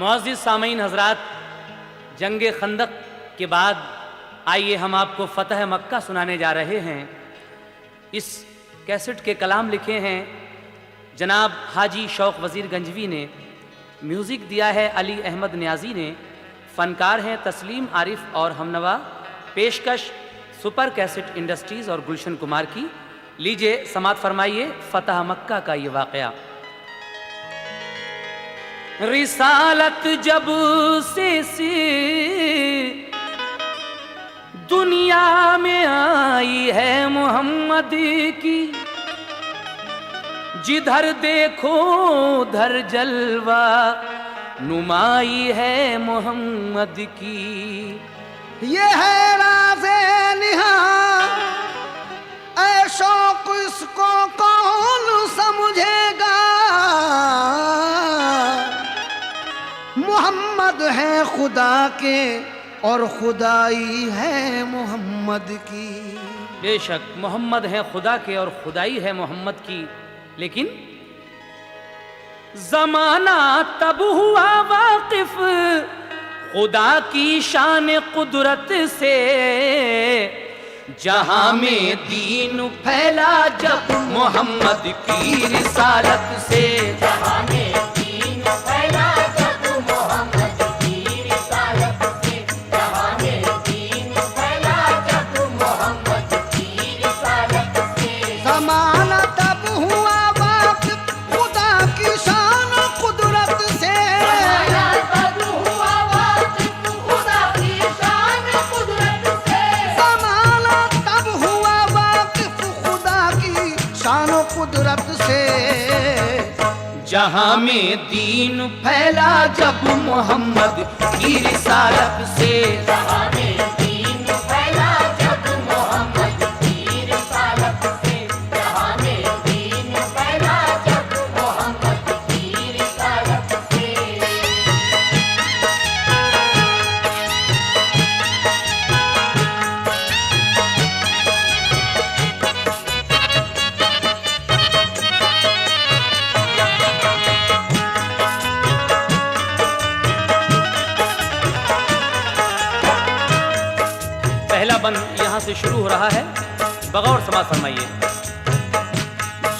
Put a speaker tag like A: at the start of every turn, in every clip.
A: मुअज़्ज़िज़ सामीन हज़रात, जंग खंदक के बाद आइए हम आपको फ़तह मक्का सुनाने जा रहे हैं। इस कैसेट के कलाम लिखे हैं जनाब हाजी शौक़ वज़ीर गंजवी ने, म्यूज़िक दिया है अली अहमद न्याज़ी ने, फ़नकार हैं तस्लीम आरिफ और हमनवा। पेशकश सुपर कैसेट इंडस्ट्रीज़ और गुलशन कुमार की। लीजिए समात फरमाइए फ़तह मक्का का ये वाक़या। रिसालत जब से दुनिया में आई है मोहम्मद की, जिधर देखो उधर जलवा नुमाई है मोहम्मद की।
B: ये है राज़े निहा ऐ शौक़, इसको कौन समझेगा। मोहम्मद है खुदा के और खुदाई है मोहम्मद की।
A: बेशक मोहम्मद है खुदा के और खुदाई है मोहम्मद की, लेकिन ज़माना तब हुआ वाकिफ खुदा की शान कुदरत से, जहां में दीन फैला जब मोहम्मद की रिसालत से। जहां में दीन फैला जब मोहम्मद की रिसालत से, जहां में दीन फैला जब मोहम्मद की रिसालत से।
B: ज़माना तब हुआ वाकिफ खुदा की शान कुदरत से,
A: तब हुआ वाकिफ खुदा की शान कुदरत से।
B: ज़माना तब हुआ वाकिफ खुदा की शान कुदरत से।
A: जहां में दीन फैला जब मोहम्मद की रिसालत से। जहां में दीन फैला जब मोहम्मद की रिसालत से, जहां में दीन फैला जब मोहम्मद की रिसालत से। पहला बंद यहां से शुरू हो रहा है, बगौर समाज फरमाइए।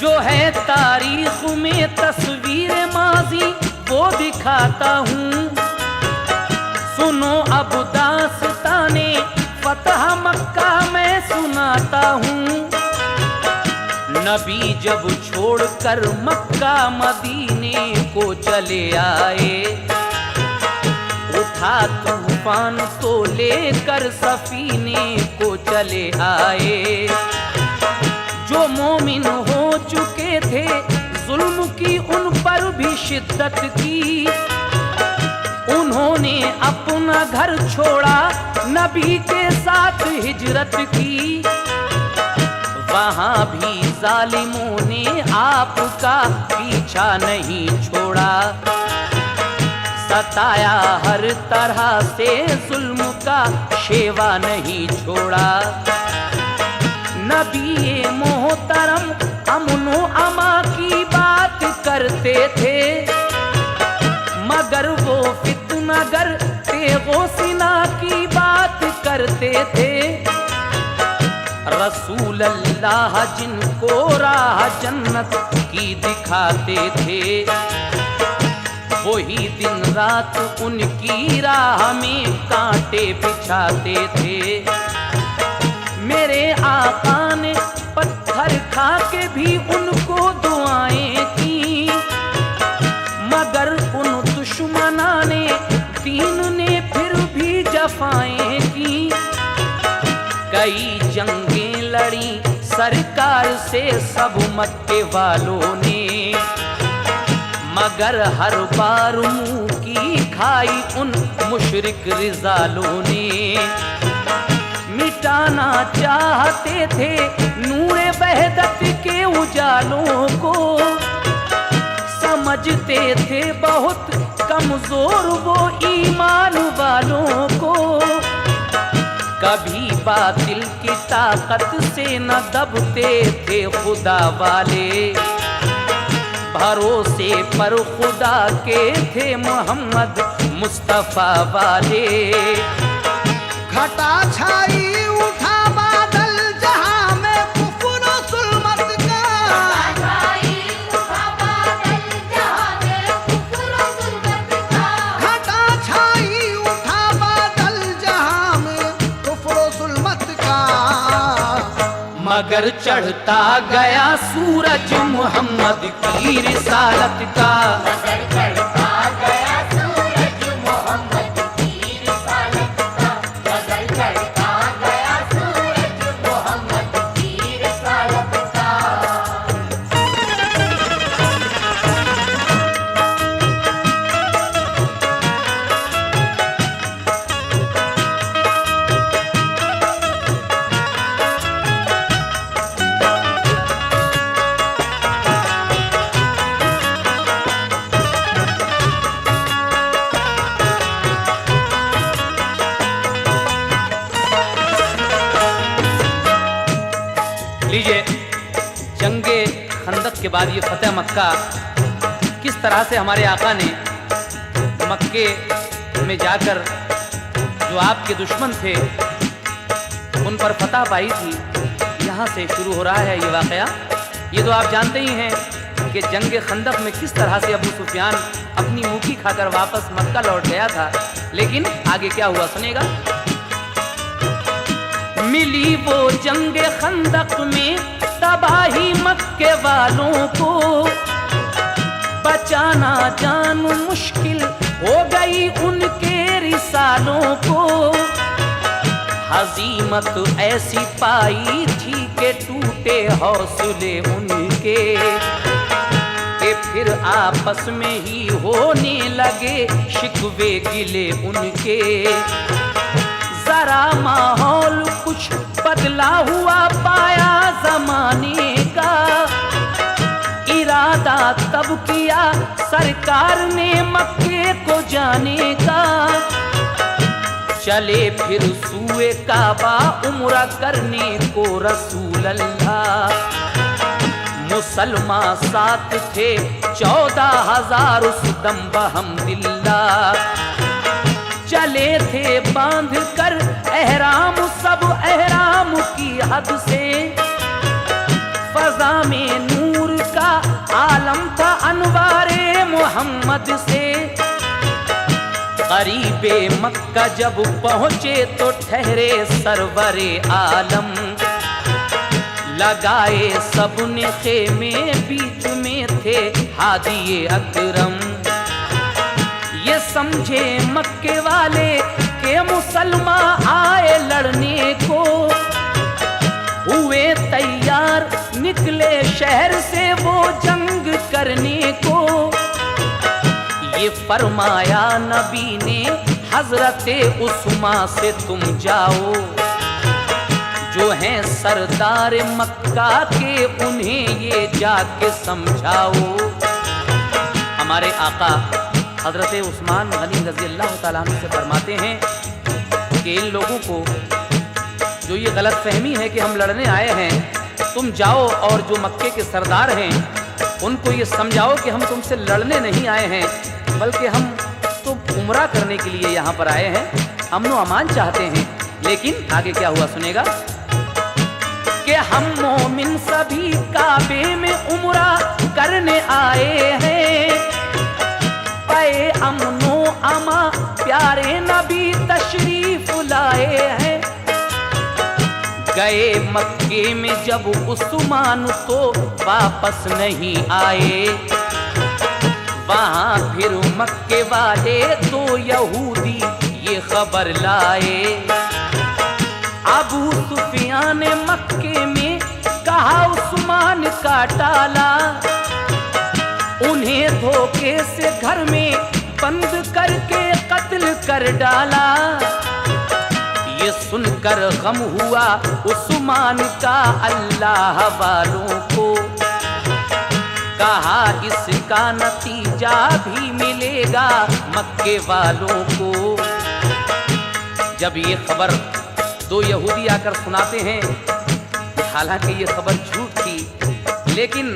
A: जो है तारीख में तस्वीर माजी वो दिखाता हूँ, सुनो अब दास्ताने फतह मक्का मैं सुनाता हूँ। नबी जब छोड़कर मक्का मदीने को चले आए, उठा तूफान तो लेकर सफीने को चले आए। जो मोमिन हो चुके थे जुल्म की उन पर भी शिद्दत की, उन्होंने अपना घर छोड़ा नबी के साथ हिजरत की। वहां भी जालिमों ने आपका पीछा नहीं छोड़ा, सताया हर तरह से जुल्म का शेवा नहीं छोड़ा। नबी मोहतरम अमनो अमा की बात करते थे, मगर वो फितनागर तेगो सिना की बात करते थे। रसूल अल्लाह जिनको राह जन्नत की दिखाते थे, वही दिन रात उनकी राह में कांटे बिछाते थे। मेरे आका ने पत्थर खा के भी उनको दुआएं की, मगर उन दुश्मना ने दीन ने फिर भी जफाएं की। कई जंगें लड़ी सरकार से सब मक्के वालों ने, मगर हर बार मुंह की खाई उन मुशरिक रिजालों ने। मिटाना चाहते थे नूरे वहदत के उजालों को, समझते थे बहुत कमजोर वो ईमान वालों को। कभी बातिल की ताकत से न दबते थे खुदा वाले, भरोसे पर खुदा के थे मोहम्मद मुस्तफा वाले।
B: घटा छाई उठा बादल जहां में कुफर और जुल्मत का। घटा छाई उठा बादल जहां में कुफर और जुल्मत का।
A: मगर चढ़ता गया सूरज मोहम्मद की रिसालत का। लीजिए, जंगे खंदक के बाद ये फतेह मक्का, किस तरह से हमारे आका ने मक्के में जाकर जो आपके दुश्मन थे उन पर फतह पाई थी, यहाँ से शुरू हो रहा है ये वाक़या। ये तो आप जानते ही हैं कि जंगे खंदक में किस तरह से अबू सुफियान अपनी मुखी खाकर वापस मक्का लौट गया था। लेकिन आगे क्या हुआ सुनेगा। मिली वो जंगे खंदक में तबाही मक्के वालों को, बचाना जान मुश्किल हो गई उनके रिसालों को। हजीमत ऐसी पाई थी कि टूटे हौसले उनके, कि फिर आपस में ही होने लगे शिकवे गिले उनके। जरा माहौल कुछ बदला हुआ पाया जमाने का, इरादा तब किया सरकार ने मक्के को जाने का। चले फिर सूए काबा उम्रा करने को रसूल अल्लाह। मुसलमान साथ थे 14,000 उस दम बहम्दिल्लाह। चले थे बांध कर एहराम सब एहराम की हद से। फजा में नूर का आलम था अनवारे मोहम्मद से। करीबे मक्का जब पहुँचे तो ठहरे सरवरे आलम। लगाए सबने खेमे बीच में थे हादिए अकरम। ये समझे मक्के वाले के मुसलमान आए लड़ने को। हुए तैयार निकले शहर से वो जंग करने को। ये फरमाया नबी ने हजरते उस्मा से तुम जाओ। जो हैं सरदार मक्का के उन्हें ये जाके समझाओ। हमारे आका हजरत उस्मान गनी रज़ी अल्लाह ताला अन्हु से फरमाते हैं कि इन लोगों को जो ये गलत फहमी है कि हम लड़ने आए हैं, तुम जाओ और जो मक्के के सरदार हैं उनको ये समझाओ कि हम तुमसे लड़ने नहीं आए हैं, बल्कि हम तो उम्रा करने के लिए यहाँ पर आए हैं, अमन अमान चाहते हैं। लेकिन आगे क्या हुआ सुनेगा कि हम मोमिन सभी काबे में उम्रा करने आए हैं। पे अमनो अमा प्यारे नबी तशरीफ लाए हैं। गए मक्के में जब उस्मान तो वापस नहीं आए। वहां फिर मक्के वाले दो यहूदी ये खबर लाए। अबू सुफियान ने मक्के में कहा उस्मान का टाला। उन्हें धोखे से घर में बंद करके कत्ल कर डाला। ये सुनकर गम हुआ उस्मान का अल्लाह वालों को। कहा इसका नतीजा भी मिलेगा मक्के वालों को। जब ये खबर दो यहूदी आकर सुनाते हैं, हालांकि ये खबर झूठ थी, लेकिन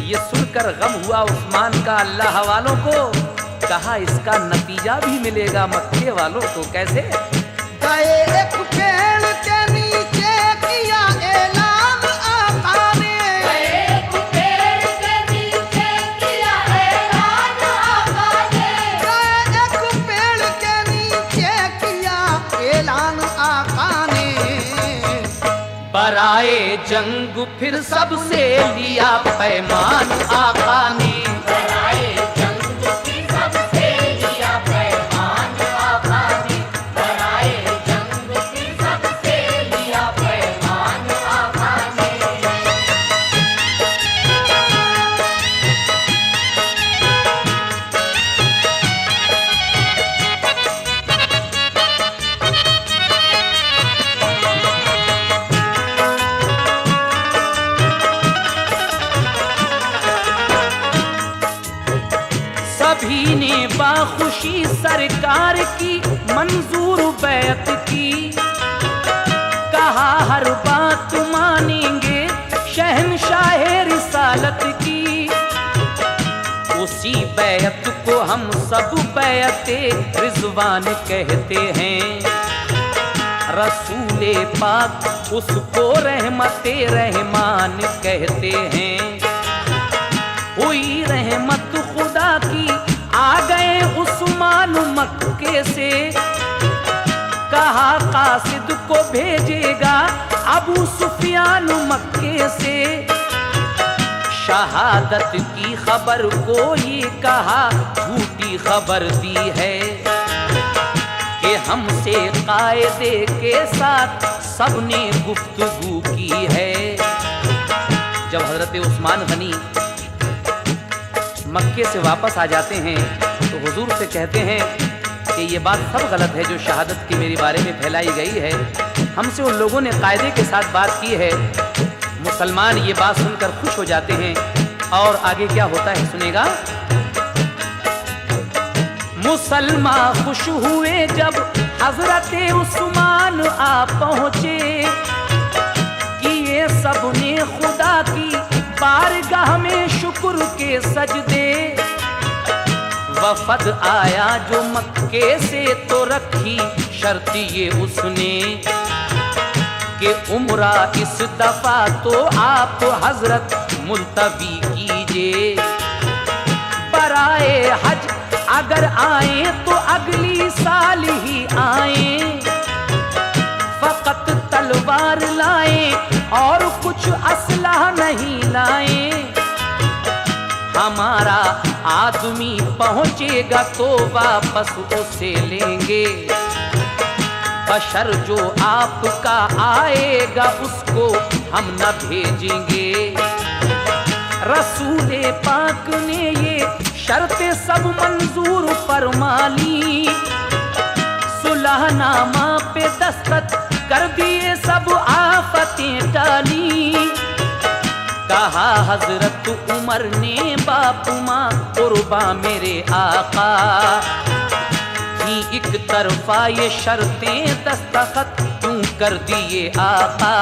A: ये सुनकर गम हुआ उस्मान का अल्लाह वालों को। कहा इसका नतीजा भी मिलेगा मक्के वालों को। कैसे?
B: गए एक पेड़ के नीचे किया ऐलान आका ने।
C: गए एक पेड़ के नीचे किया ऐलान आका ने।
B: गए एक पेड़ के नीचे किया ऐलान आका ने।
A: बराए जंग फिर सबसे लिया पैमान आका ने।
C: बराए जंग की सबसे लिया पैमान आका ने। बराए जंग की सबसे लिया पैमान आका ने।
A: सभी ने बाखुशी सरकार की मंजूर बैत की। कहा हर बात मानेंगे शहंशाह रिसालत की। उसी बैत को हम सब बैते रिजवान कहते हैं। रसूले पाक उसको रहमते रहमान कहते हैं। हुई रहमत खुदा की आ गए उस्मान मक्के से। कहा कासिद को भेजेगा अबू सुफियान मक्के से। शहादत की खबर को ये कहा झूठी खबर दी है कि हमसे कायदे के साथ सबने गुफ्तगू की है। जब हजरत उस्मान गनी मक्के से वापस आ जाते हैं तो हुजूर से कहते हैं कि ये बात सब गलत है जो शहादत की मेरे बारे में फैलाई गई है। हमसे उन लोगों ने कायदे के साथ बात की है। मुसलमान ये बात सुनकर खुश हो जाते हैं। और आगे क्या होता है सुनेगा। मुसलमान खुश हुए जब हजरत उस्मान आ पहुंचे कि ये सब ने खुदा की बारगाह में शुक्र के सजदे। वफद आया जो मक्के से तो रखी शर्त ये उसने कि उम्रा इस दफा तो आप हजरत मुल्तवी कीजिए। बराए हज अगर आए तो अगली साल ही आए। फकत तलवार लाए और कुछ असलहा नहीं लाए। हमारा आदमी पहुंचेगा तो वापस उसे लेंगे। बशर जो आपका आएगा उसको हम न भेजेंगे। रसूले पाक ने ये शर्तें सब मंजूर फरमा ली। सुलहनामा पे दस्तखत कर दिए सब आफतें टाली। कहा हजरत उमर ने बाप माँ कुर्बा मेरे आका ही एक तरफा ये शर्तें दस्तखत क्यों कर दिए आका।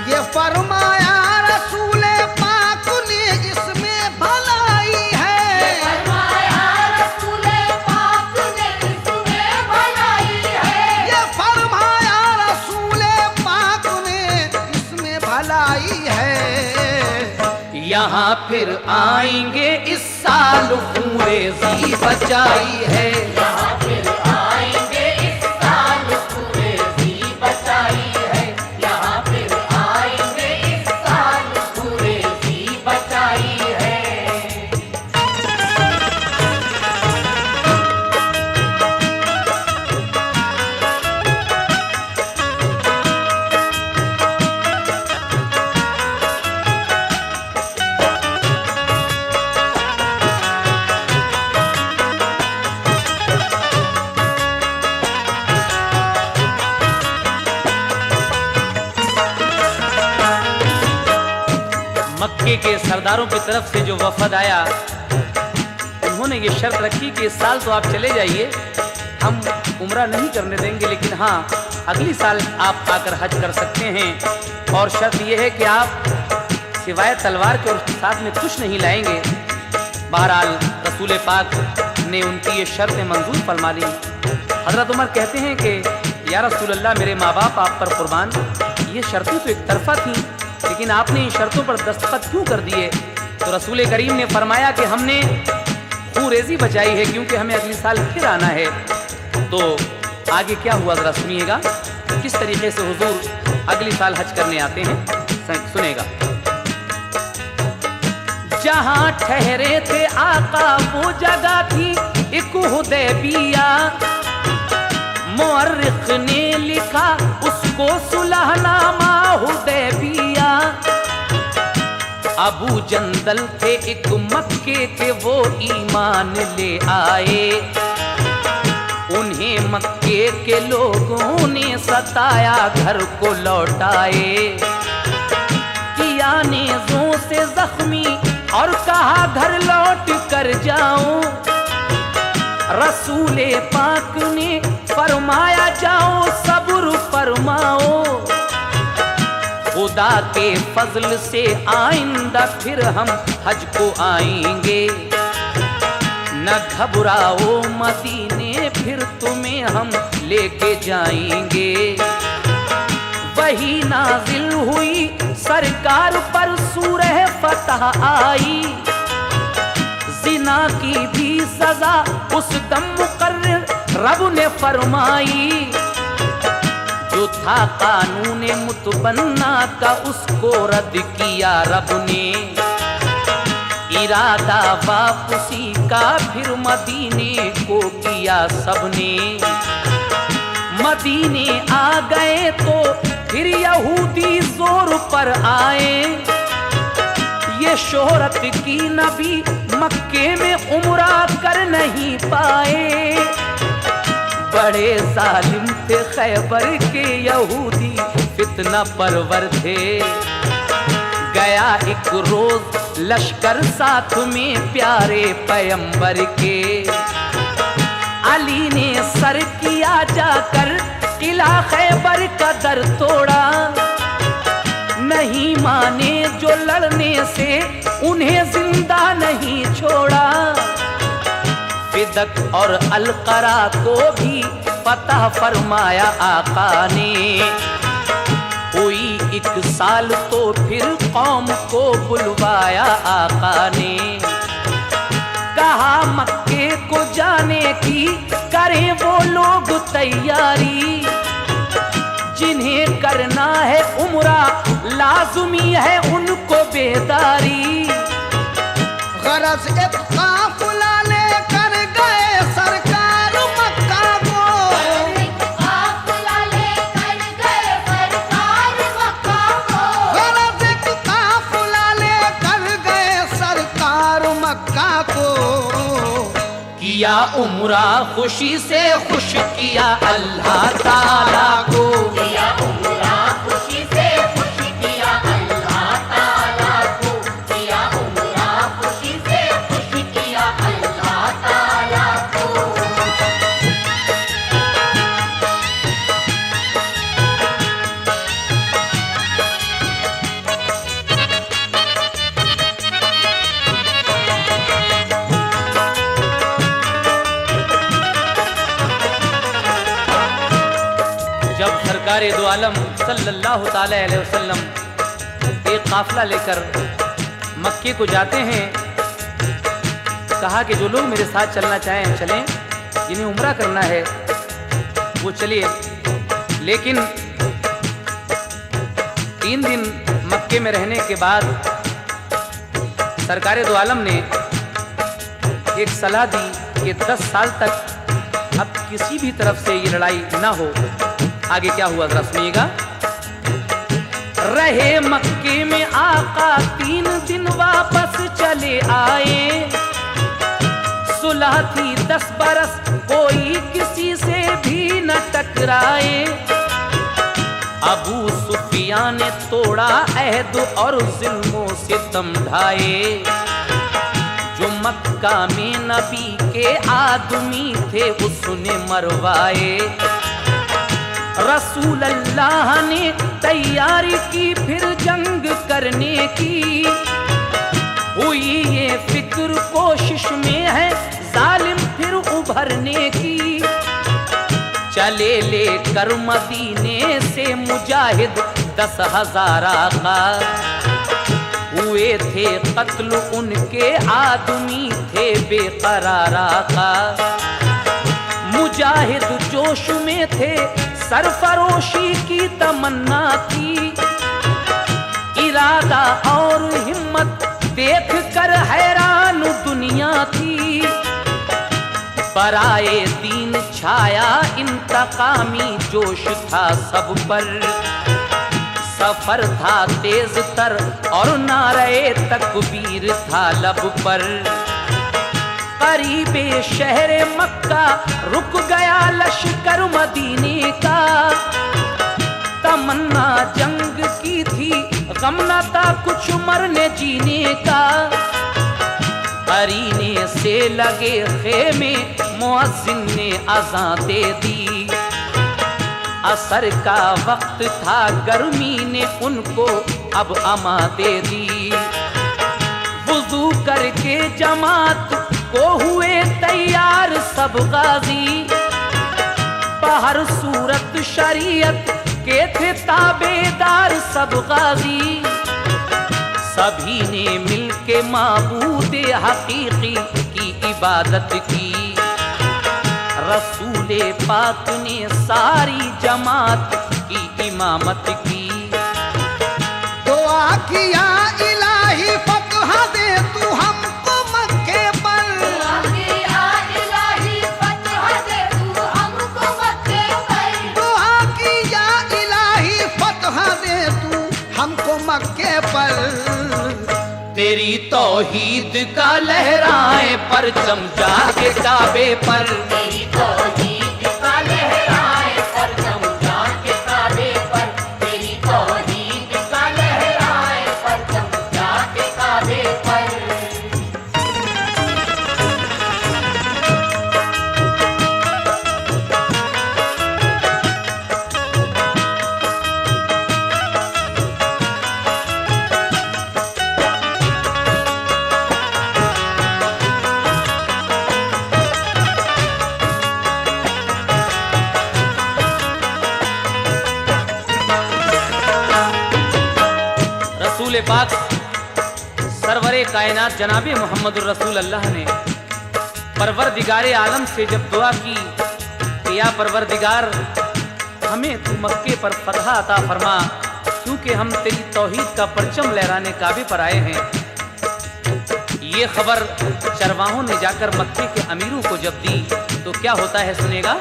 B: ये फरमाया रसूले पाक ने इसमें भलाई है।
C: फरमाया रसूले पाक ने इसमें भलाई है।
B: ये फरमाया रसूले पाक ने इसमें भलाई है।
A: यहाँ फिर आएंगे इस साल पूरे जी बचाई है।
C: यहाँ फिर आएंगे इस साल पूरे जी बचाई है। यहाँ फिर आएंगे इस साल पूरे जी बचाई है।
A: मक्के के सरदारों की तरफ से जो वफद आया उन्होंने ये शर्त रखी कि इस साल तो आप चले जाइए, हम उम्रा नहीं करने देंगे, लेकिन हाँ अगली साल आप आकर हज कर सकते हैं। और शर्त यह है कि आप सिवाय तलवार के और उसके साथ में कुछ नहीं लाएंगे। बहरहाल रसूल पाक ने उनकी ये शर्तें मंजूर फरमा ली। हज़रत उमर कहते हैं कि या रसूल अल्लाह, मेरे माँ बाप आप पर कुर्बान, ये शर्तें तो एक तरफा थीं, लेकिन आपने इन शर्तों पर दस्तखत क्यों कर दिए? तो रसूल करीम ने फरमाया कि हमने खूरेजी बचाई है, क्योंकि हमें अगले साल फिर आना है। तो आगे क्या हुआ ज़रा सुनिएगा, किस तरीके से हुजूर अगले साल हज करने आते हैं, सुनेगा। जहां ठहरे थे आका वो जगह थी एक हुदैबिया, मुअर्रिख ने लिखा उसको सुलहनामा हुदैबिया। अबू जंदल थे एक मक्के के, वो ईमान ले आए। उन्हें मक्के के लोगों ने सताया, घर को लौटाए। किया नेज़ों से जख्मी और कहा घर लौट कर जाऊं। रसूले पाक ने फरमाया जाओ सब्र फरमाओ। खुदा के फजल से आइंदा फिर हम हज को आएंगे। न घबराओ मदीने फिर तुम्हें हम लेके जाएंगे। वही नाजिल हुई सरकार पर सूरह फतह आई। जिना की भी सजा उस दम मुकर्रर रब ने फरमाई। जो था कानून मुतबन्ना का उसको रद्द किया रब ने। इरादा वापसी का फिर मदीने को किया सबने। मदीने आ गए तो फिर यहूदी जोर पर आए। ये शोहरत की नबी मक्के में उम्रा कर नहीं पाए। बड़े जालिम थे खैबर के यहूदी, फितना परवर थे। गया एक रोज लश्कर साथ में प्यारे पैगंबर के। अली ने सर किया जाकर किला खैबर का दर तोड़ा। नहीं माने जो लड़ने से उन्हें जिंदा नहीं छोड़ा। फिदक और अलकरा को भी फतह फरमाया आका ने। हुई 1 साल तो फिर कौम को बुलवाया आका ने। कहा मक्के को जाने की करें वो लोग तैयारी। जिन्हें करना है उम्रा लाजुमी है उनको बेदारी।
B: गरज एक काफिला लेकर गए सरकार मक्का को।
C: काफिला लेकर गए सरकार मक्का को।
B: गरज एक काफिला लेकर गए सरकार मक्का को।
A: किया उम्रा खुशी से खुश किया अल्लाह ताला को।
C: किया उम्रा खुशी से खुश किया अल्लाह ताला को। किया उम्रा खुशी से खुश किया अल्लाह ताला को।
A: जब सरकार दो आलम सल्लल्लाहु ताला अलैहि वसल्लम एक काफिला लेकर मक्के को जाते हैं, कहा कि जो लोग मेरे साथ चलना चाहें चलें, जिन्हें उम्रा करना है वो चलिए। लेकिन 3 दिन मक्के में रहने के बाद सरकार दो आलम ने एक सलाह दी कि 10 साल तक अब किसी भी तरफ से ये लड़ाई ना हो। आगे क्या हुआ जरा सुनिएगा। रहे मक्के में आका 3 दिन वापस चले आए। सुलह थी 10 बरस कोई किसी से भी न टकराए। अबू सुफियान ने तोड़ा अहद और जुल्मों से दम ढाए। जो मक्का में नबी के आदमी थे उसने मरवाए। रसूल अल्लाह ने तैयारी की फिर जंग करने की। हुई ये फिक्र कोशिश में है जालिम फिर उभरने की। चले लेकर मदीने से मुजाहिद 10,000 का। हुए थे कत्ल उनके आदमी थे बेकरारा का। मुजाहिद जोश में थे सरफरोशी की तमन्ना थी। इरादा और हिम्मत देख कर हैरान दुनिया थी। बराए दीन छाया इंतकामी जोश था सब पर। सफर था तेज तर और नारे तकबीर था लब पर। करीबे शहरे मक्का रुक गया लश्कर मदीने का। तमन्ना जंग की थी गम न था कुछ मरने जीने का। करीने से लगे खेमे मुअज्जिन ने अज़ान दे दी। असर का वक्त था गर्मी ने उनको अब अमा दे दी। वुज़ू करके जमात को हुए तैयार सब गाजी। बाहर सूरत शरीयत के थे ताबेदार सब गाजी। सभी ने मिलके माबूदे हकीकी की इबादत की। रसूले पाक ने सारी जमात की इमामत की।
B: दुआ किया इलाही फतह दे तू हमको मक्के पर।
C: दुआ किया इलाही फतह दे तू हमको मक्के पर।
B: दुआ किया इलाही फतह दे तू हमको मक्के पर।
A: तेरी तौहीद का लहराए परचम जाके काबे पर।
C: तेरी तौहीद का लहराए परचम जाके काबे पर। तेरी तौहीद का लहराए परचम जाके काबे पर।
A: रसूल पाक सरवरे कायनात जनाबे मोहम्मद रसूल अल्लाह ने परवरदिगार आलम से जब दुआ की कि या परवरदिगार हमें तू मक्के पर फतह अता फरमा, क्योंकि हम तेरी तौहीद का परचम लहराने काबे पर आए हैं। ये खबर चरवाहों ने जाकर मक्के के अमीरों को जब दी तो क्या होता है सुनेगा।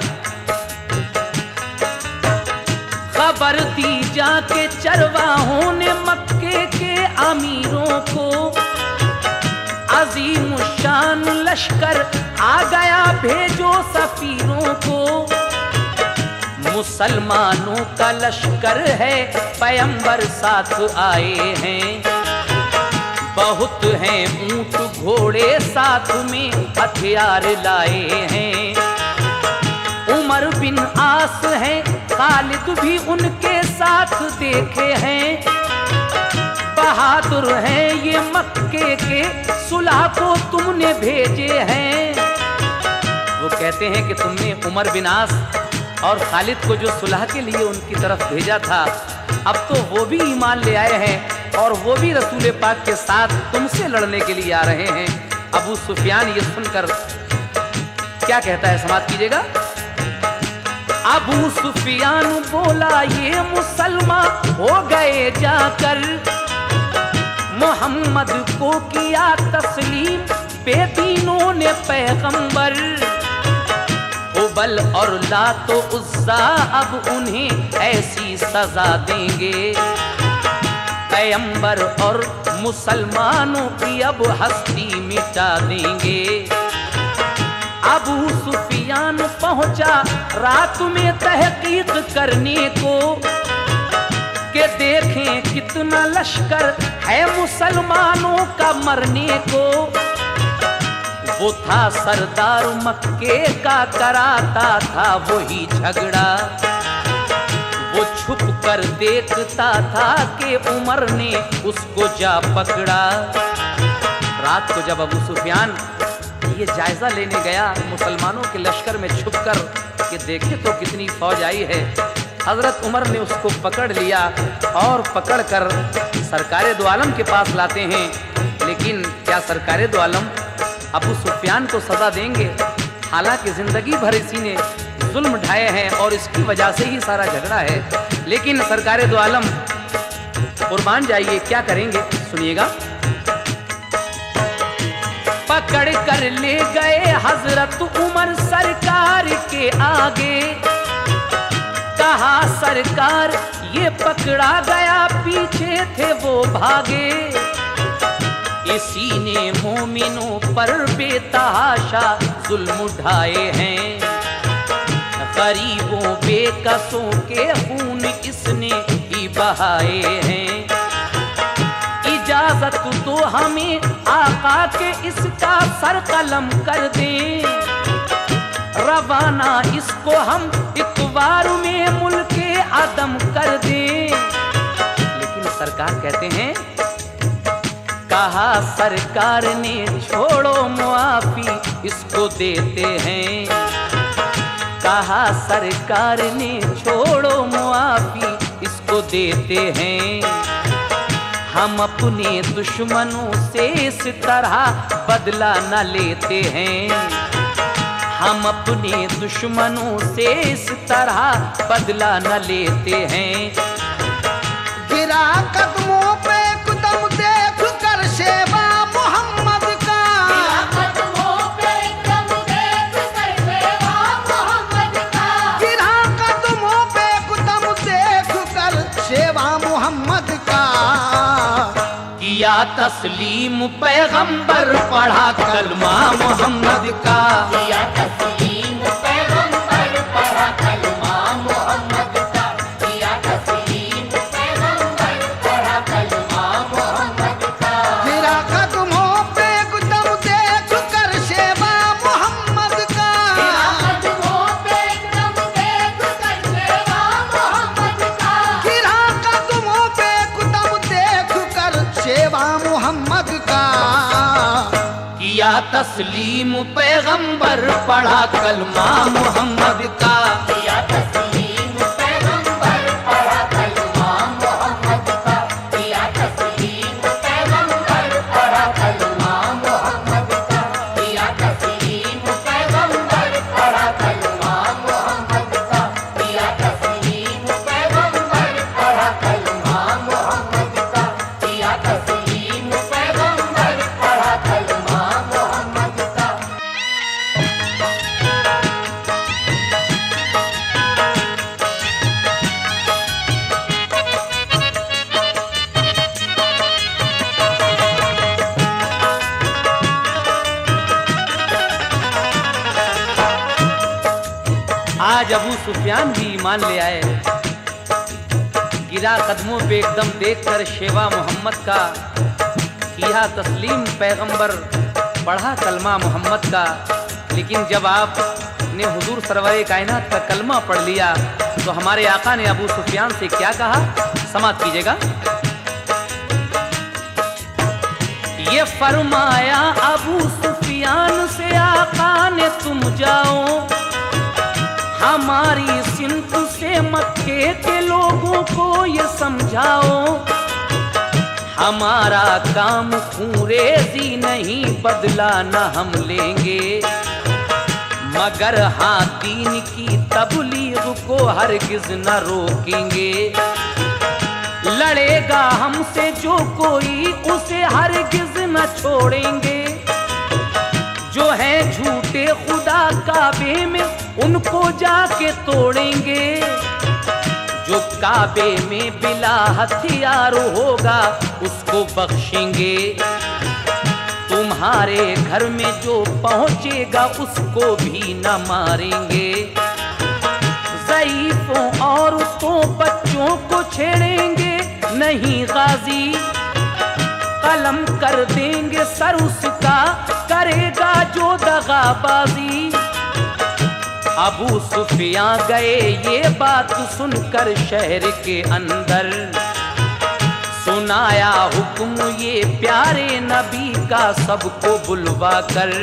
A: खबर दी जाके चरवाहों ने मक्के के अमीरों को। अजीम शान लश्कर आ गया भेजो सफीरों को। मुसलमानों का लश्कर है पैगंबर साथ आए हैं। बहुत हैं ऊंट घोड़े साथ में हथियार लाए हैं। उमर बिन आस हैं खालिद भी उनके साथ देखे हैं। बहादुर हैं ये मक्के के सुलह को तुमने भेजे हैं। वो कहते हैं कि तुमने उमर बिन आस और खालिद को जो सुलह के लिए उनकी तरफ भेजा था, अब तो वो भी ईमान ले आए हैं और वो भी रसूल पाक के साथ तुमसे लड़ने के लिए आ रहे हैं। अबू सुफियान ये सुनकर क्या कहता है समाप्त कीजिएगा। अबू सुफियान बोला ये मुसलमान हो गए जाकर। मोहम्मद को किया तस्लीम बेदीनों ने पैगंबर। उबल और लात उज़्ज़ा अब उन्हें ऐसी सजा देंगे। पैगंबर और मुसलमानों की अब हस्ती मिटा देंगे। अबू सुफियान पहुंचा रात में तहकीक करने को कि देखें कितना लश्कर है मुसलमानों का मरने को। वो था सरदार मक्के का, कराता था वही झगड़ा। वो छुप कर देखता था कि उमर ने उसको जा पकड़ा। रात को जब अबू सुफियान ये जायजा लेने गया मुसलमानों के लश्कर में छुपकर कि देखे तो कितनी फौज आई है, हजरत उमर ने उसको पकड़ लिया और पकड़कर सरकारे दो आलम के पास लाते हैं। लेकिन क्या सरकारे दो आलम अबू सुफियान को सजा देंगे? हालांकि जिंदगी भर इसी ने जुल्म ढाए हैं और इसकी वजह से ही सारा झगड़ा है। लेकिन सरकारे दो आलम कुर्बान जाइए, क्या करेंगे सुनिएगा। पकड़ कर ले गए हजरत उमर सरकार के आगे, कहा सरकार ये पकड़ा गया, पीछे थे वो भागे। इसी ने मोमिनों पर बेतहाशा जुल्म उठाए हैं, गरीबों बेकसों के खून इसने ही बहाए हैं। इजाजत तो हमें आका के इसका सर कलम कर दें, रवाना इसको हम इतवार में मुल्के आदम कर दें। लेकिन सरकार कहते हैं, कहा सरकार ने छोड़ो मुआफी इसको देते हैं, कहा सरकार ने छोड़ो मुआफी इसको देते हैं। हम अपने दुश्मनों से इस तरह बदला न लेते हैं, हम अपने दुश्मनों से इस तरह बदला न लेते हैं।
B: गिरा कदमों पे कदम देख कर शेवा मोहम्मद का,
C: कदमों पे कदम देख कर शेवा मोहम्मद का,
B: गिरा कदमों पे कदम देख कर शेवा मोहम्मद का।
A: किया तस्लीम पैगंबर पढ़ा कलमा मोहम्मद का,
C: किया तस्लीम पैगंबर पढ़ा कलमा मोहम्मद का, किया तस्लीम पैगंबर पढ़ा कलमा मोहम्मद का।
B: गिरा कदमों पे कदम देख कर शेवा मोहम्मद का,
C: कदमों पे कदम देख कर शेवा मोहम्मद का,
B: गिरा कदमों पे कदम देख कर शेवा मोहम्मद का।
A: किया तस्लीम पैगंबर पढ़ा कलमा मोहम्मद का,
C: किया तस्लीम पैगंबर पढ़ा कलमा मोहम्मद का, किया तस्लीम पैगंबर पढ़ा कलमा मोहम्मद का, किया तस्लीम पैगंबर पढ़ा कलमा मोहम्मद का, किया तस्लीम पैगंबर पढ़ा कलमा मोहम्मद का, किया तस्लीम पैगंबर पढ़ा कलमा मोहम्मद का।
A: आज अबू सुफियान भी ईमान ले आए। गिरा कदमों पे एकदम देखकर शेवा मोहम्मद का, किया तस्लीम पैगंबर पढ़ा कलमा मोहम्मद का। लेकिन जब आपने हुजूर सरवर कायनात का कलमा पढ़ लिया तो हमारे आका ने अबू सुफियान से क्या कहा, समाअत कीजिएगा। ये फरमाया अबू सुफियान से आका ने, तुम जाओ हमारी सिंत से मक्के के लोगों को ये समझाओ, हमारा काम खूंरेजी नहीं, बदला न हम लेंगे, मगर हाँ दीन की तबलीग को हरगिज न रोकेंगे। लड़ेगा हमसे जो कोई उसे हरगिज न छोड़ेंगे, जो है झूठे खुदा काबे में उनको जाके तोड़ेंगे, जो काबे में बिला हथियार होगा उसको बख्शेंगे, तुम्हारे घर में जो पहुंचेगा उसको भी न मारेंगे, ज़ईफों औरतों बच्चों को छेड़ेंगे नहीं गाजी, कलम कर देंगे सर उसका करेगा जो दगाबाजी। अबू सुफियान गए ये बात सुनकर शहर के अंदर, सुनाया हुक्म ये प्यारे नबी का सबको बुलवा कर।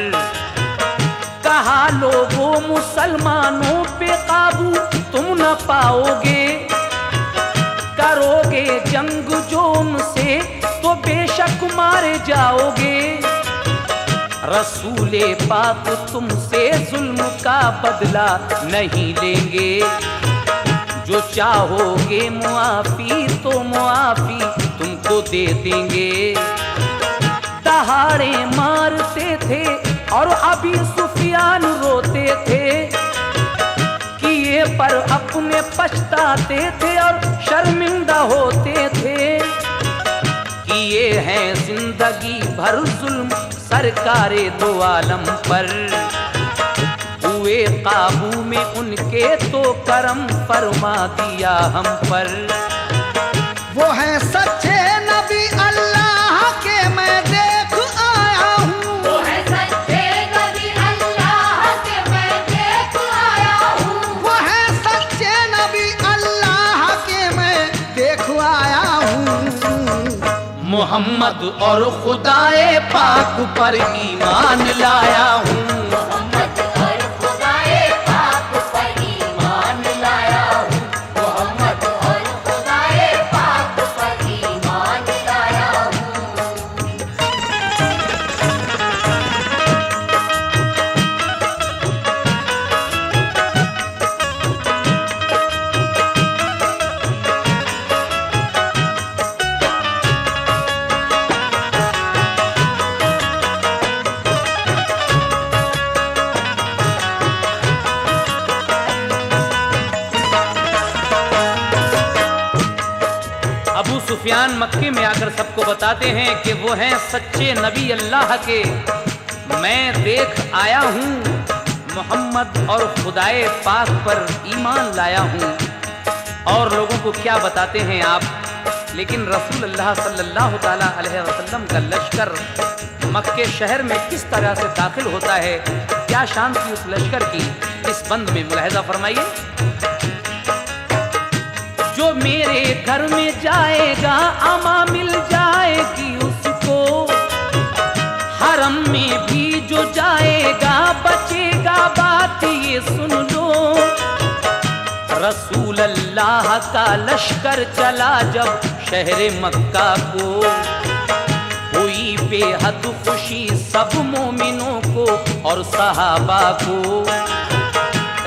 A: कहा लोगों मुसलमानों पे काबू तुम न पाओगे, करोगे जंग जो उनसे तो बेशक मारे जाओगे। रसूले पाक तुमसे जुल्म का बदला नहीं लेंगे, जो चाहोगे मुआफी तो मुआफी तुमको दे देंगे। दहाड़े मारते थे और अबू सुफियान रोते थे, किए पर अपने पछताते थे और शर्मिंदा होते थे। किए हैं जिंदगी भर जुल्म सरकारे दो आलम पर, हुए काबू में उनके तो करम फरमा दिया हम पर।
B: वो है सच्चे नबी अल्लाह के मैं देख आया हूँ,
C: वो है सच्चे नबी अल्लाह के मैं देख आया हूँ।
B: वो है सच्चे नबी अल्लाह के मैं देख आया हूँ।
A: मोहम्मद और खुदाए पाक पर ईमान लाया हूँ।
C: मोहम्मद और खुदाए पाक पर ईमान लाया हूँ। मोहम्मद और खुदाए पाक पर ईमान लाया हूँ।
A: अबू सुफियान मक्के में आकर सबको बताते हैं कि वो हैं सच्चे नबी अल्लाह के, मैं देख आया हूँ। मोहम्मद और खुदाए पाक पर ईमान लाया हूँ। और लोगों को क्या बताते हैं आप, लेकिन रसूल अल्लाह सल्लल्लाहु ताला अलैहि वसल्लम का लश्कर मक्के शहर में किस तरह से दाखिल होता है, क्या शान थी उस लश्कर की, इस बंद में मुलाहिजा फरमाइए। जो मेरे घर में जाएगा अमा मिल जाएगी उसको, हरम में भी जो जाएगा बचेगा, बात ये सुन लो। रसूल अल्लाह का लश्कर चला जब शहर मक्का को, हुई बेहद खुशी सब मोमिनों को और सहाबा को।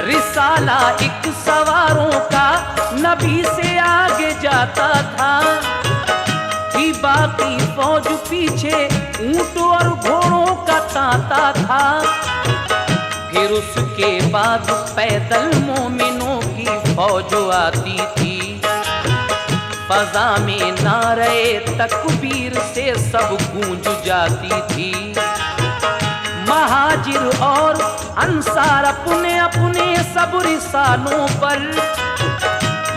A: रिसाला एक सवारों का नबी से आगे जाता था, कि बाकी फौज पीछे ऊंट और घोड़ों का तांता था। फिर उसके बाद पैदल मोमिनों की फौज आती थी, फजा में नारे तकबीर से सब गूंज जाती थी। महाजिर और अंसार अपने अपने सब रिसालों पर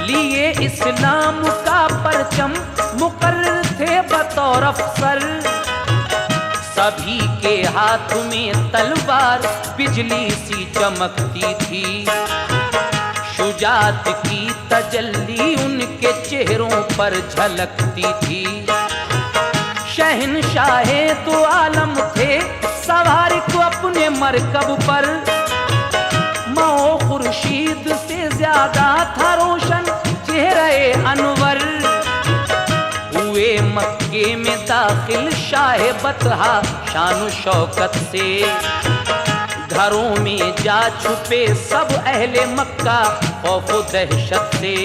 A: लिए इस्लाम का परचम मुकर्रर थे बतौर अफसर। सभी के हाथ में तलवार बिजली सी चमकती थी, शुजात की तजल्ली उनके चेहरों पर झलकती थी। शहंशाहे दो आलम थे सवार को अपने मरकब पर, मौ खुर्शीद से ज्यादा था रोशन चेहरे अनवर। हुए मक्के में दाखिल शाह बतहा शान शौकत से, घरों में जा छुपे सब अहले मक्का खौफ दहशत से।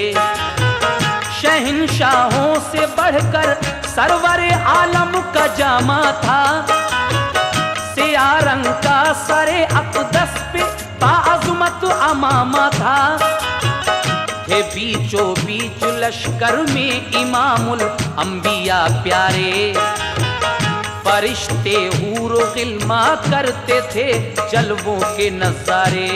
A: शहंशाहों से बढ़कर सरवर आलम का जामा था, सिया रंग का सरे अक़दस पे बाअज़मत अमामा था। थे बीचों बीच लश्कर में इमामुल अंबिया प्यारे, फरिश्ते हूर गिल्मा करते थे जलवों के नजारे।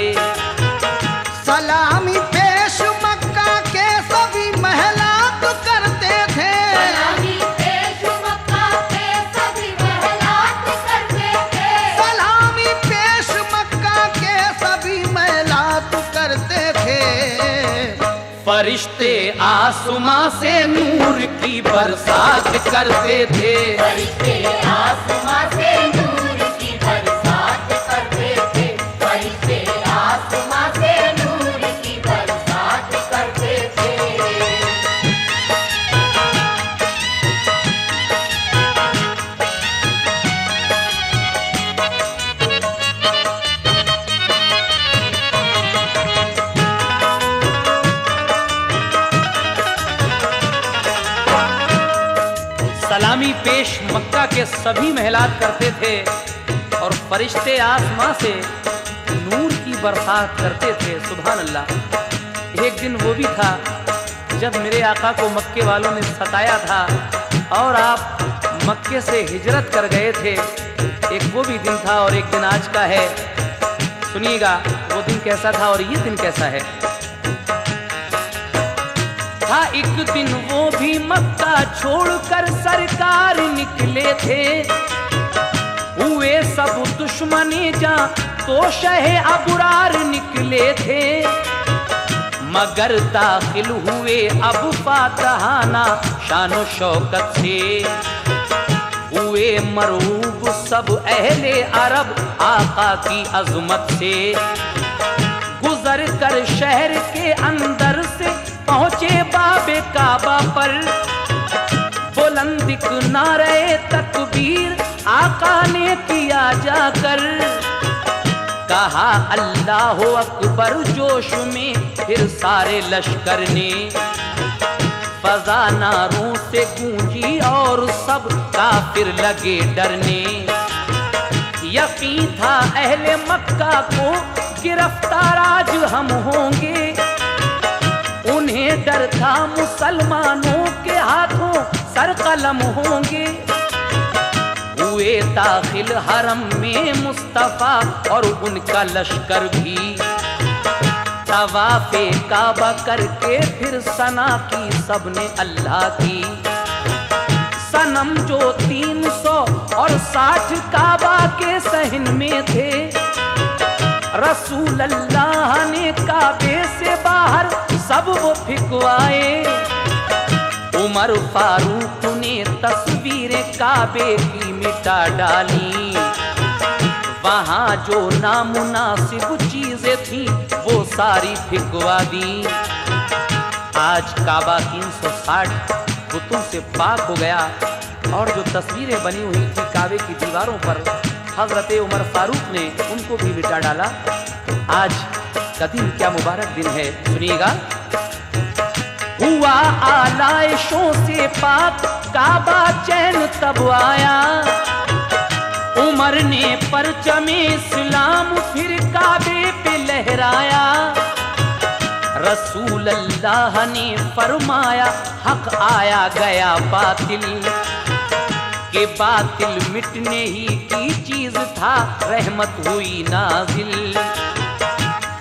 B: सलामी पेश मक्का के सभी महलात करते थे,
C: सलामी पेश मक्का के सभी महलात करते थे।
B: सलामी पेश मक्का के सभी महलात
A: फरिश्ते आसमां से नूर की बरसात करते थे।
C: फरिश्ते आसमां से नूर की बरसात करते थे। फरिश्ते आसमां से नूर की बरसात करते थे।
A: सलामी पेश मक्का के सभी महलात करते थे और फरिश्ते आसमां से नूर की बरसात करते थे। सुभान अल्लाह। एक दिन वो भी था जब मेरे आका को मक्के वालों ने सताया था और आप मक्के से हिजरत कर गए थे। एक वो भी दिन था और एक दिन आज का है। सुनिएगा वो दिन कैसा था और ये दिन कैसा है। था एक दिन वो भी मक्का छोड़कर सरकार निकले थे। हुए सब दुश्मनी जा तो शहे अबरार निकले थे। मगर दाखिल हुए अब फातहाना शानो शौकत से। हुए मरहूब सब अहले अरब आका की अजमत से। गुजर कर शहर के अंदर से पहुंचे बाबे काबा पर। बुलंद नारे तकबीर आका ने किया जाकर। कहा अल्लाह अकबर जोश में फिर सारे लश्कर ने। फजा नारों से गूंजी और सब काफिर लगे डरने। यकीन था अहले मक्का को गिरफ्तार आज हम होंगे। उन्हें डर था मुसलमानों के हाथों सर कलम होंगे। हुए दाखिल हरम में मुस्तफा और उनका लश्कर भी। तवाफे काबा करके फिर सना की सबने अल्लाह की। सनम जो 360 काबा के सहन में थे। रसूल अल्लाह ने काबे से बाहर सब वो फिकवाए। उमर फारूक ने तस्वीरें काबे की मिटा डाली। वहां जो नामुनासिब चीजें थी वो सारी फिकवा दी। आज काबा 360 बुतों से पाक हो गया और जो तस्वीरें बनी हुई थी काबे की दीवारों पर हजरत उमर फारूक ने उनको भी मिटा डाला। आज का दिन क्या मुबारक दिन है। सुनिएगा। हुआ आलाइशों से पाक काबा चैन तब आया। उमर ने परचमे इस्लाम फिर काबे पे लहराया। रसूल अल्लाह ने फरमाया हक आया गया बातिल। के बातिल मिटने ही की चीज था रहमत हुई नाजिल।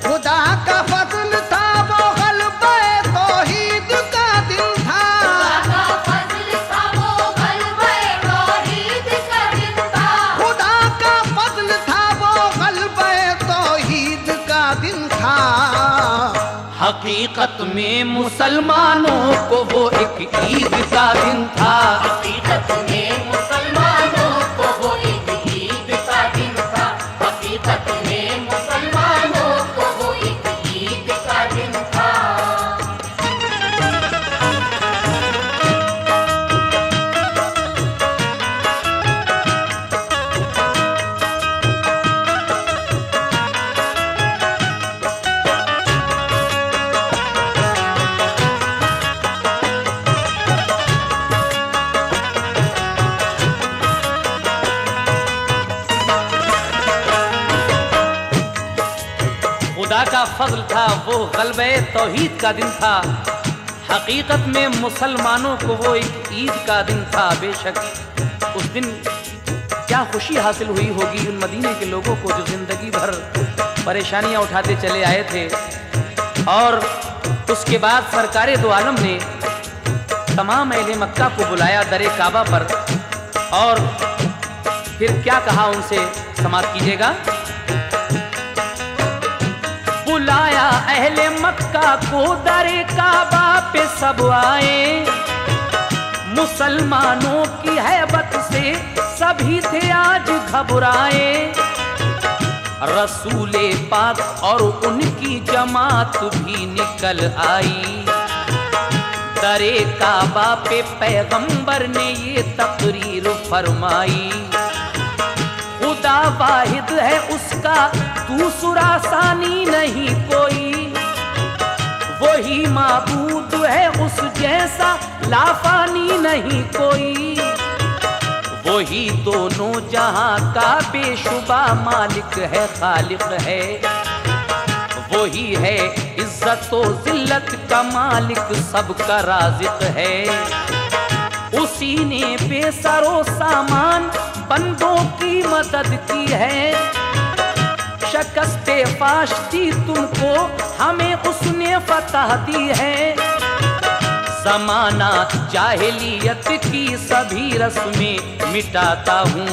B: खुदा का फजल था वो गलबे तौहीद का दिन था।
C: खुदा का फजल था वो गलबे तौहीद का दिन था।
B: खुदा का फजल था वो गलबे तौहीद का दिन था।
A: हकीकत में मुसलमानों को वो एक ईद का दिन था।
C: हकीकत में मुसलमानों को वो एक ईद का दिन था। हकीकत में मुसलमानों को वो एक ईद का दिन था।
A: खुदा का फजल था वो गलबे तौहीद का दिन था। हकीकत में मुसलमानों को वो एक ईद का दिन था। बेशक उस दिन क्या खुशी हासिल हुई होगी उन मदीने के लोगों को जो जिंदगी भर परेशानियां उठाते चले आए थे। और उसके बाद सरकारे दो आलम ने तमाम अहले मक्का को बुलाया दरे काबा पर और फिर क्या कहा उनसे, समाप्त कीजिएगा। बुलाया अहले मक्का को दरे काबा पे सब आए, मुसलमानों की हैबत से सभी थे आज घबराए। रसूले पाक और उनकी जमात भी निकल आई, दरे काबा पे पैगंबर ने ये तकरीर फरमाई। खुदा वाहिद है उसका दूसरा सानी नहीं कोई, वही माबूद है उस जैसा लाफानी नहीं कोई। वही दोनों जहां का बेशुबा मालिक है, खालिक है। वही है इज्जत व जिल्लत का मालिक, सबका राज़िक है। उसी ने बेसरो सामान बंदों की मदद की है। शिकस्ते फाश दी तुमको, हमें उसने फतह दी है। ज़माना जाहिलियत की सभी रस्में मिटाता हूँ,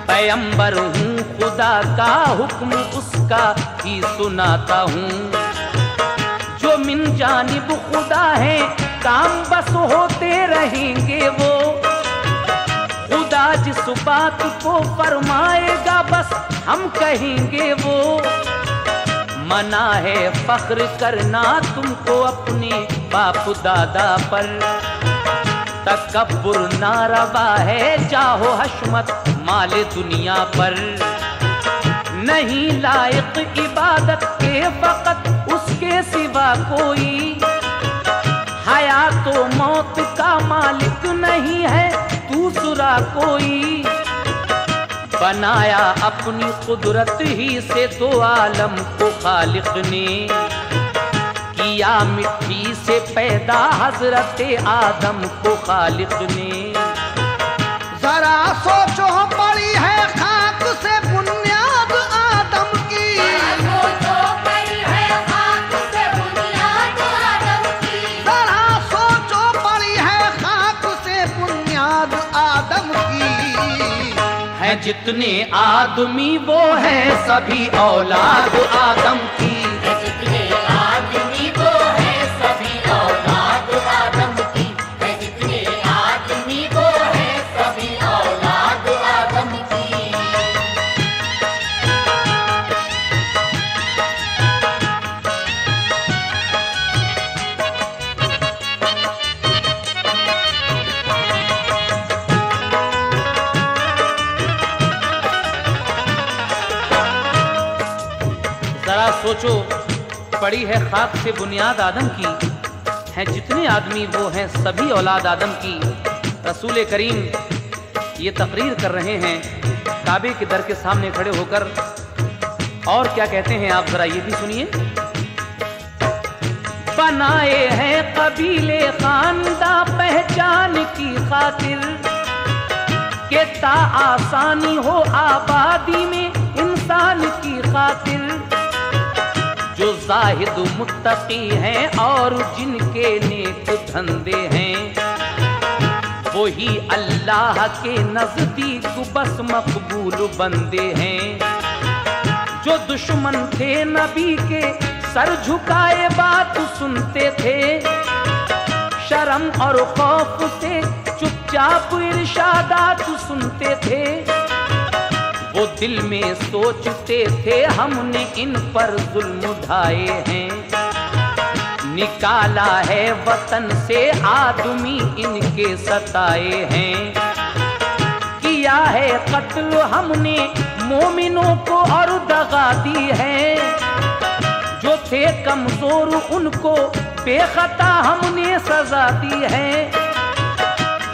A: पैगंबर हूँ खुदा का हुक्म उसका ही सुनाता हूँ। जो मिन जानिब खुदा है काम बस होते रहेंगे वो, खुदा जिस बात को फरमाएगा बस हम कहेंगे वो। मना है फख्र करना तुमको अपने बाप दादा पर, तकब्बुर नारवा है जाहो हशमत माल दुनिया पर। नहीं लायक इबादत के फकत उसके सिवा कोई, हयात तो मौत का मालिक नहीं है दूसरा कोई। बनाया अपनी कुदरत ही से दो आलम को खालिक ने, किया मिट्टी से पैदा हजरत आदम को खालिक ने।
B: जरा सोचो पड़ी है खाक से बुनियाद आदम की,
C: सोचो पड़ी है खाक से बुनियाद आदम की।
B: जरा सोचो पड़ी है खाक से बुनियाद आदम की।
A: है जितने आदमी वो है सभी औलाद आदम की।
C: जितने आदमी वो है सभी औलाद आदम की, जितने आदमी वो है सभी औलाद आदम की।
A: जरा सोचो पड़ी है खाक से बुनियाद आदम की, हैं जितने आदमी वो हैं सभी औलाद आदम की। रसूल करीम ये तकरीर कर रहे हैं काबे के दर के सामने खड़े होकर, और क्या कहते हैं आप जरा ये भी सुनिए। बनाए हैं कबीले खानदा पहचान की खातिर, के ता आसानी हो आबादी में इंसान की खातिर। जो जाहिद मुत्तकी हैं और जिनके नेक धंधे हैं, वही अल्लाह के नजदीक बस मकबूल बंदे हैं। जो दुश्मन थे नबी के सर झुकाए बात सुनते थे, शर्म और खौफ से चुपचाप इरशादात सुनते थे। वो दिल में सोचते थे हमने इन पर जुल्म उठाए हैं, निकाला है वतन से आदमी इनके सताए हैं। किया है कत्ल हमने मोमिनों को और दगा दी है, जो थे कमजोर उनको बेखता हमने सजा दी है।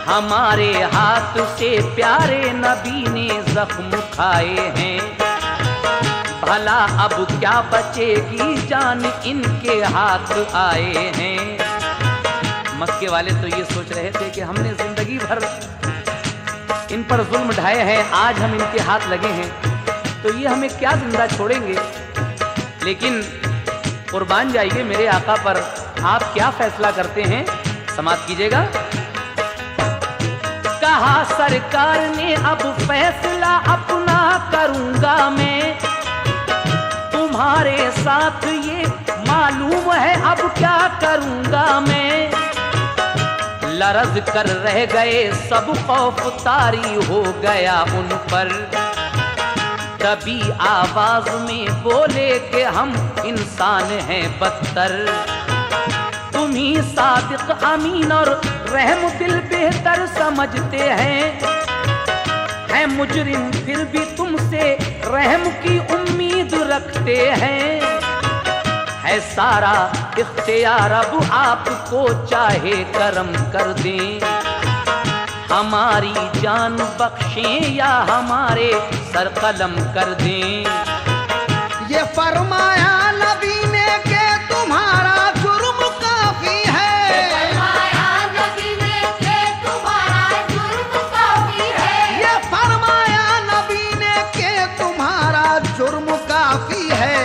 A: हमारे हाथ से प्यारे नबी ने जख्म खाए हैं, भला अब क्या बचेगी जान इनके हाथ आए हैं। मक्के वाले तो ये सोच रहे थे कि हमने जिंदगी भर इन पर जुल्म ढाए हैं, आज हम इनके हाथ लगे हैं तो ये हमें क्या जिंदा छोड़ेंगे। लेकिन कुर्बान जाइए मेरे आका पर, आप क्या फैसला करते हैं समाप्त कीजिएगा। कहा सरकार ने अब फैसला अपना करूंगा मैं, तुम्हारे साथ ये मालूम है अब क्या करूंगा मैं। लरज कर रह गए सब, खौफ तारी हो गया उन पर। तभी आवाज में बोले कि हम इंसान हैं बदतर। तुम ही सादिक अमीन और रहम दिल बेहतर समझते हैं। है मुजरिम फिर भी तुमसे रहम की उम्मीद रखते हैं। है सारा इख्तियार अब आपको, चाहे करम कर दें। हमारी जान बख्शें या हमारे सर कलम कर दें।
B: ये फरमाया नबी ने कि तुम्हारा जुर्म काफी है।
C: फरमाया नबी ने कि तुम्हारा जुर्म काफी है।
B: ये फरमाया नबी ने कि तुम्हारा जुर्म काफी है।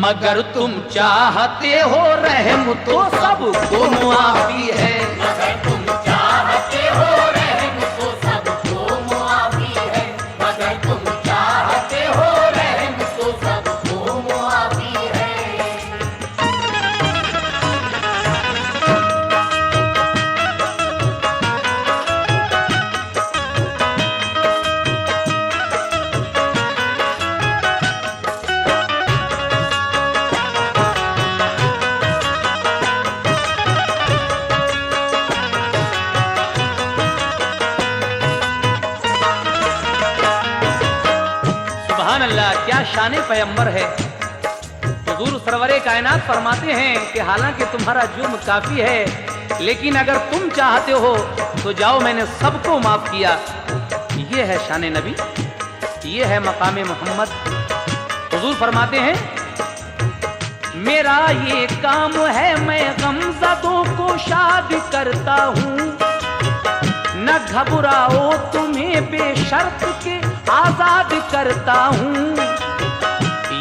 A: मगर तुम चाहते हो रहम तो सबको मुआफी है।
C: मगर तुम चाहते हो रहम तो सबको मुआफी है। मगर तुम चाहते हो रहम तो सबको मुआफी है।
A: सुभान अल्लाह, क्या शान पैगंबर है। हुजूर सरवरे कायनात फरमाते हैं कि हालांकि तुम्हारा जुर्म काफी है, लेकिन अगर तुम चाहते हो तो जाओ, मैंने सबको माफ किया। ये है शान नबी, ये है मकाम मोहम्मद। हुजूर फरमाते हैं, मेरा ये काम है मैं गमज़दों को शाद करता हूँ। न घबराओ तुम्हें बेशर्त के आजाद करता हूँ।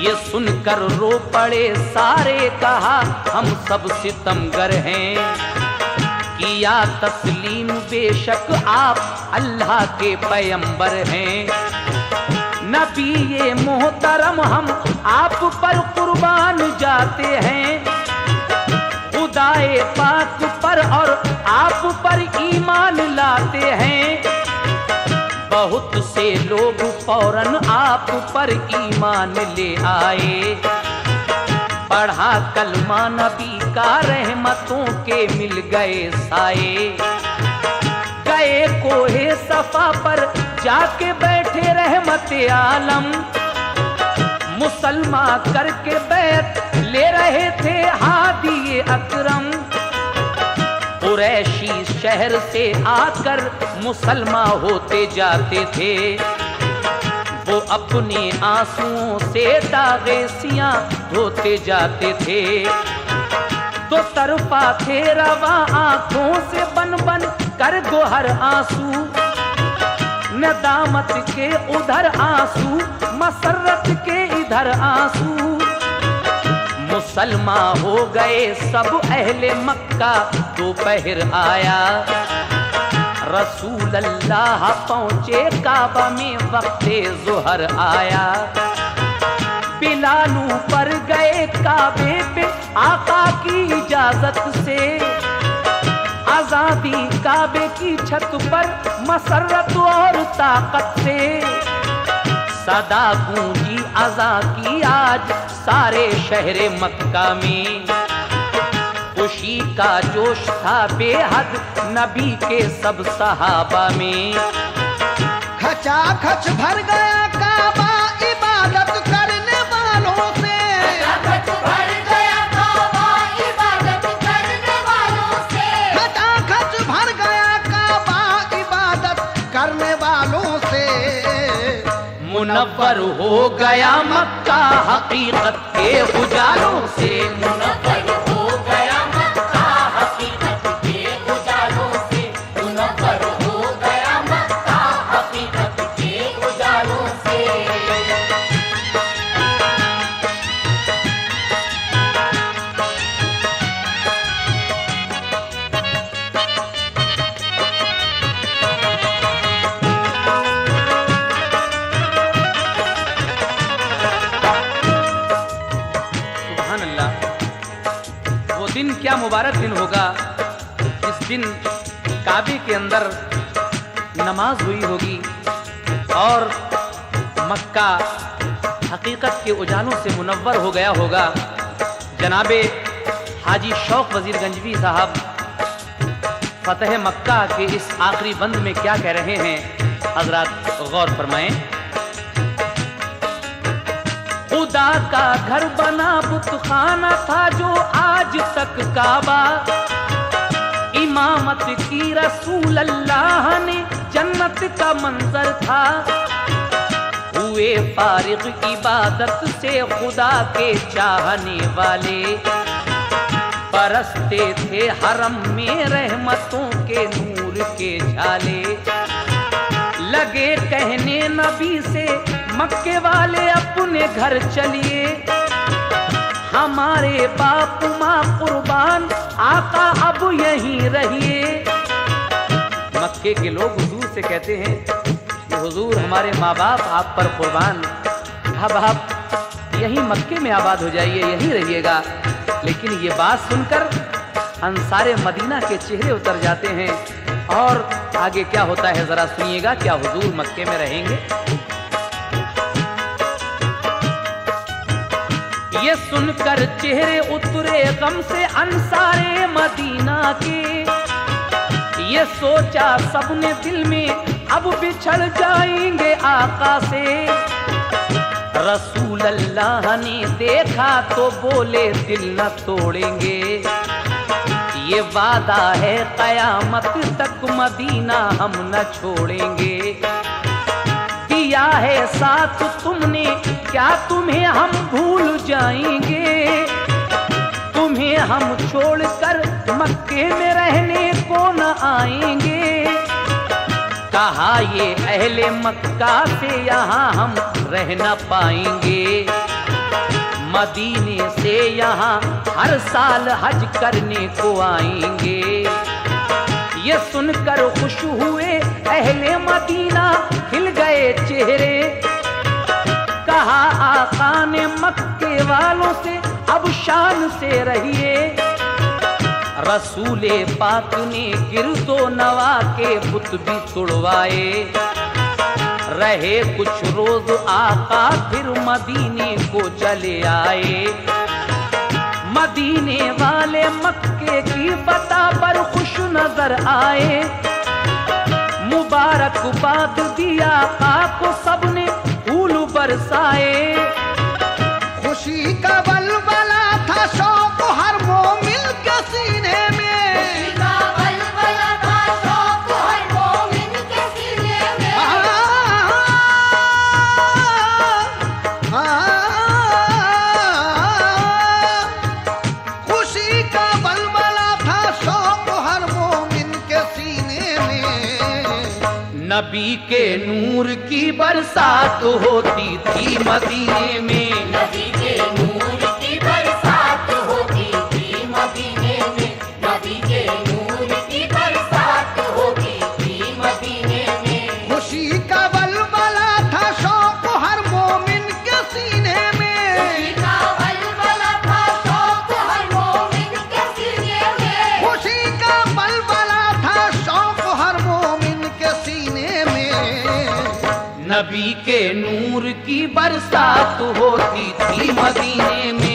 A: ये सुनकर रो पड़े सारे, कहा हम सब सितमगर हैं। किया तस्लीम बेशक आप अल्लाह के पैगंबर हैं। नबी ये मोहतरम हम आप पर कुर्बान जाते हैं। खुदाए पाक पर और आप पर ईमान लाते हैं। बहुत से लोग फौरन आप पर ईमान ले आए। पढ़ा कलमा नबी का, रहमतों के मिल गए साए। गए कोहे सफा पर जाके बैठे रहमते आलम। मुसलमान करके बैत ले रहे थे हादी अकरम। कुरैशी शहर से आकर मुसलमान होते जाते थे। वो अपने आंसुओं से दागेसियां धोते जाते थे। दो तरफा थे रवा आंखों से बन बन कर गोहर आंसू। नदामत के उधर आंसू, मसरत के इधर आंसू। मुसलमान हो गए सब अहले मक्का, दोपहर आया। रसूल अल्लाह पहुँचे काबा में, वक्ते ज़ुहर आया। बिलालू पर गए काबे पे आका की इजाजत से। आजादी काबे की छत पर मसरत और ताकत से। सदा गूंजी अज़ा की आज सारे शहरे मक्का में। खुशी का जोश था बेहद नबी के सब सहाबा में।
B: खचाखच भर गया काबा इबादत करने वालों से।
C: खचाखच भर गया काबा इबादत करने वालों से।
B: खचाखच भर गया काबा इबादत करने वालों से।
A: मुनव्वर हो गया मक्का हकीकत के उजालों से।
C: मुनव्वर हो गया मक्का हकीकत के उजालों से। मुनव्वर हो गया मक्का हकीकत के उजालों से।
A: क्या मुबारक दिन होगा, इस दिन काबे के अंदर नमाज हुई होगी और मक्का हकीकत के उजालों से मुनव्वर हो गया होगा। जनाबे हाजी शौक वजीर गंजवी साहब फतह मक्का के इस आखिरी बंद में क्या कह रहे हैं, हजरात गौर फरमाएं। खुदा का घर बना बुतखाना था जो आज तक काबा, इमामत की रसूल अल्लाह ने जन्नत का मंजर था। हुए फारिग इबादत से खुदा के चाहने वाले, बरसते थे हरम में रहमतों के नूर के झाले। लगे कहने नबी से मक्के वाले अपने घर चलिए, हमारे बाप माँ कुर्बान आका अब यहीं रहिए। मक्के के लोग हुजूर से कहते हैं कि हुजूर हमारे माँ बाप आप पर कुर्बान, अब आप यहीं मक्के में आबाद हो जाइए, यहीं रहिएगा। लेकिन ये बात सुनकर अंसारे मदीना के चेहरे उतर जाते हैं और आगे क्या होता है जरा सुनिएगा। क्या हुजूर मक्के में रहेंगे? ये सुनकर चेहरे उतरे गम से अंसारे मदीना के, ये सोचा सबने दिल में अब बिछड़ जाएंगे आका से। रसूल अल्लाह ने देखा तो बोले दिल न तोड़ेंगे, ये वादा है कयामत तक मदीना हम न छोड़ेंगे। दिया है साथ तुमने क्या तुम्हें हम भूल जाएंगे, तुम्हें हम छोड़कर मक्के में रहने को न आएंगे। कहा ये अहले मक्का से यहाँ हम रह न पाएंगे, मदीने से यहाँ हर साल हज करने को आएंगे। ये सुनकर खुश हुए अहले मदीना, खिल गए चेहरे। कहा आका ने मक्के वालों से अब शान से रहिए। रसूले पाक ने गिरदो नवा के बुत भी तुड़वाए। रहे कुछ रोज आका फिर मदीने को चले आए। मदीने वाले मक्के की फतह पर खुश नजर आए। मुबारकबाद दिया आका को सबने फूल बरसाए।
B: खुशी का बलबला था शौक हर मोमिन के सीने में,
C: खुशी का बलबला था शौक हर मोमिन के सीने में।
B: खुशी का बलबला था शौक हर मोमिन के सीने में।
A: नबी के नूर की बरसात होती थी मदीने में।
C: नबी के नूर की बरसात होती थी मदीने में। नबी के नूर की बरसात होती थी मदीने में।
B: खुशी का बलबला था शौक हर मोमिन के सीने में।
C: खुशी का बलबला था शौक हर मोमिन के सीने में।
B: खुशी का बलबला था शौक हर मोमिन के सीने में।
A: नबी के नूर की बरसात होती थी मदीने में।